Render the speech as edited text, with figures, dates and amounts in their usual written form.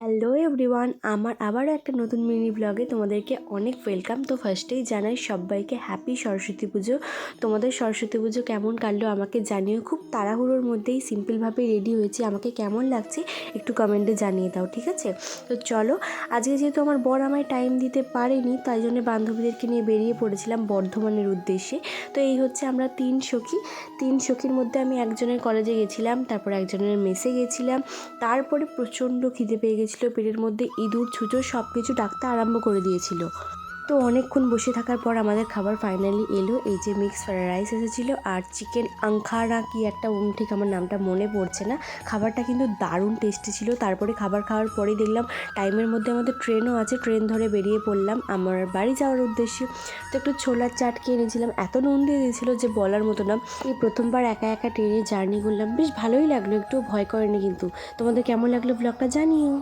Hello everyone, আমার আবারও একটা নতুন মিনি ব্লগে তোমাদেরকে অনেক ওয়েলকাম। তো ফার্স্টেই জানাই সবাইকে হ্যাপি সরস্বতী পুজো। তোমাদের সরস্বতী পুজো কেমন কাটলো আমাকে জানিও। খুব তাড়াহুড়োর মধ্যেই সিম্পলভাবে রেডি হয়েছি, আমাকে কেমন লাগছে একটু কমেন্টে জানিয়ে দাও, ঠিক আছে? তো চলো, আজকে যেহেতু আমার বর আমায় টাইম দিতে পারেনি, তাই জন্য বান্ধবীদেরকে নিয়ে বেরিয়ে পড়েছিলাম বর্ধমানের উদ্দেশ্যে। তো এই হচ্ছে আমরা তিন সখীর মধ্যে আমি একজনের কলেজে গেছিলাম, তারপর একজনের মেসে গেছিলাম, তারপরে প্রচণ্ড খিদে পেয়ে গেছিলো, পেটের মধ্যে ইঁদুর ছুঁচো সব কিছু ডাকতে আরম্ভ করে দিয়েছিল। তো অনেকক্ষণ বসে থাকার পর আমাদের খাবার ফাইনালি এলো। এই যে মিক্স ফ্রাইড রাইস এসেছিলো আর চিকেন আংখারা কি একটা, ঠিক আমার নামটা মনে পড়ছে না। খাবারটা কিন্তু দারুণ টেস্টি ছিল। তারপরে খাবার খাওয়ার পরেই দেখলাম টাইমের মধ্যে আমাদের ট্রেনও আছে, ট্রেন ধরে বেরিয়ে পড়লাম আমার বাড়ি যাওয়ার উদ্দেশ্যে। তো একটু ছোলার চাট খেয়ে নিয়েছিলাম, এত নুন দিয়ে দিয়েছিলো যে বলার মতো না। এই প্রথমবার একা একা ট্রেনে জার্নি করলাম, বেশ ভালোই লাগলো, একটু ভয় করেনি। কিন্তু তোমাদের কেমন লাগলো ব্লগটা জানিও।